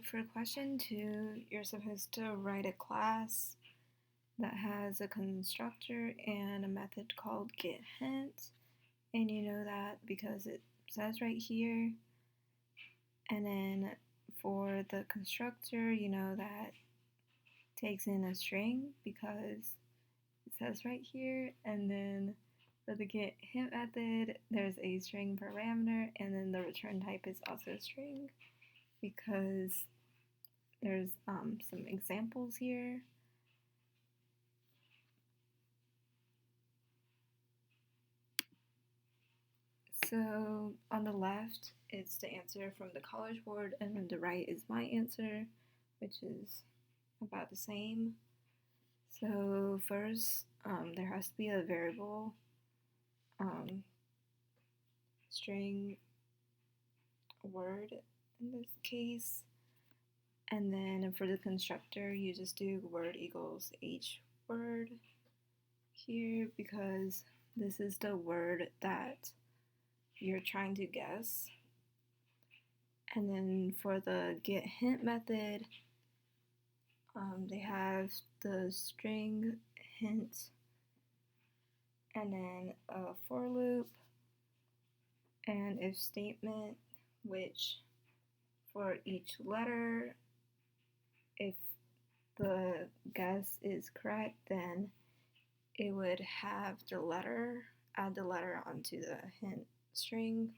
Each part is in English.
for question 2, you're supposed to write a class that has a constructor and a method called getHint, and you know that because it says right here. And then for the constructor, you know that takes in a string because it says right here. And then for the getHint method, there's a string parameter, and then the return type is also string because there's some examples here. So on the left, it's the answer from the College Board, and then the right is my answer, which is about the same. So first, there has to be a variable, string, word in this case. And then for the constructor, you just do word equals h word here because this is the word that you're trying to guess. And then for the getHint method, they have the string hint and then a for loop and if statement, which for each letter, if the guess is correct, then it would have the letter, add the letter onto the hint string.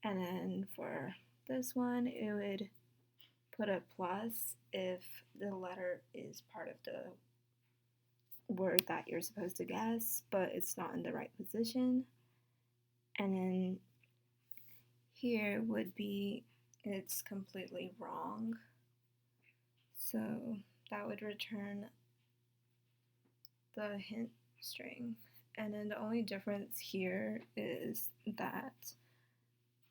And then for this one, it would put a plus if the letter is part of the word that you're supposed to guess, but it's not in the right position. And then here would be it's completely wrong. So that would return the hint string. And then the only difference here is that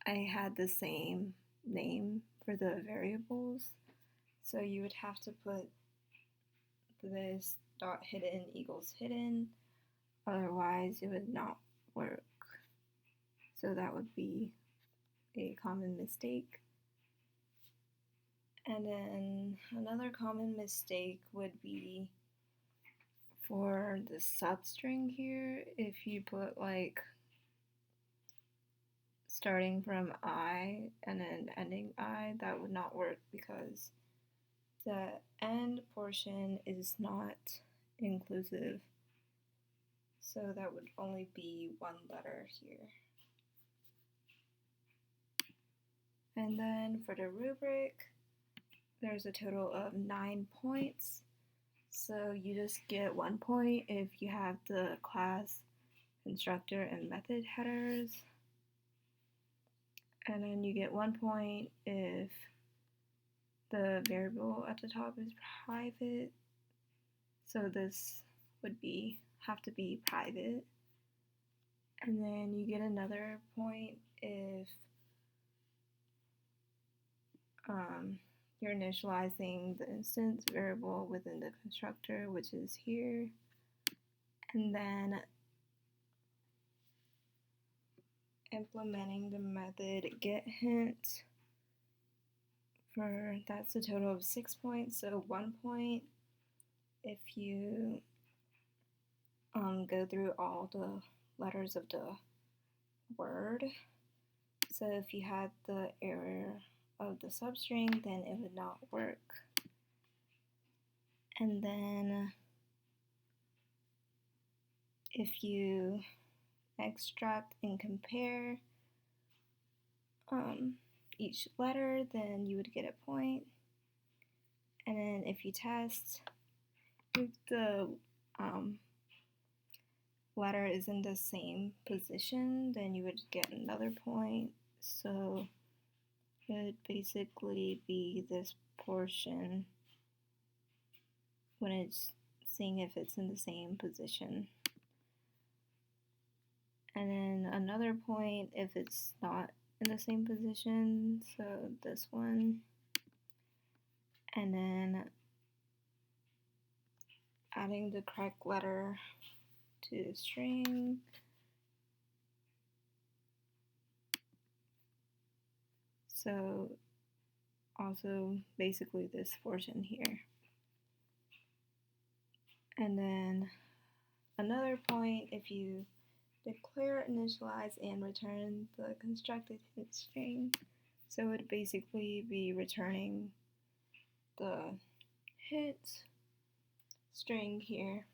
I had the same name for the variables. So you would have to put this dot hidden equals hidden, otherwise it would not work. So that would be a common mistake. And then another common mistake would be for the substring here, if you put like starting from I and then ending I, that would not work because the end portion is not inclusive. So that would only be one letter here. And then for the rubric, there's a total of 9 points. So you just get 1 point if you have the class, constructor, and method headers. And then you get 1 point if the variable at the top is private. So this would have to be private. And then you get another point if you're initializing the instance variable within the constructor, which is here. And then implementing the method getHint, that's a total of 6 points. So 1 point if you go through all the letters of the word. So if you had the error of the substring, then it would not work. And then if you extract and compare each letter, then you would get a point. And then if you test if the letter is in the same position, then you would get another point. So it would basically be this portion when it's seeing if it's in the same position. And then another point if it's not in the same position, so this one. And then adding the correct letter to the string. So also basically this portion here. And then another point, if you declare, initialize, and return the constructed hit string, so it would basically be returning the hit string here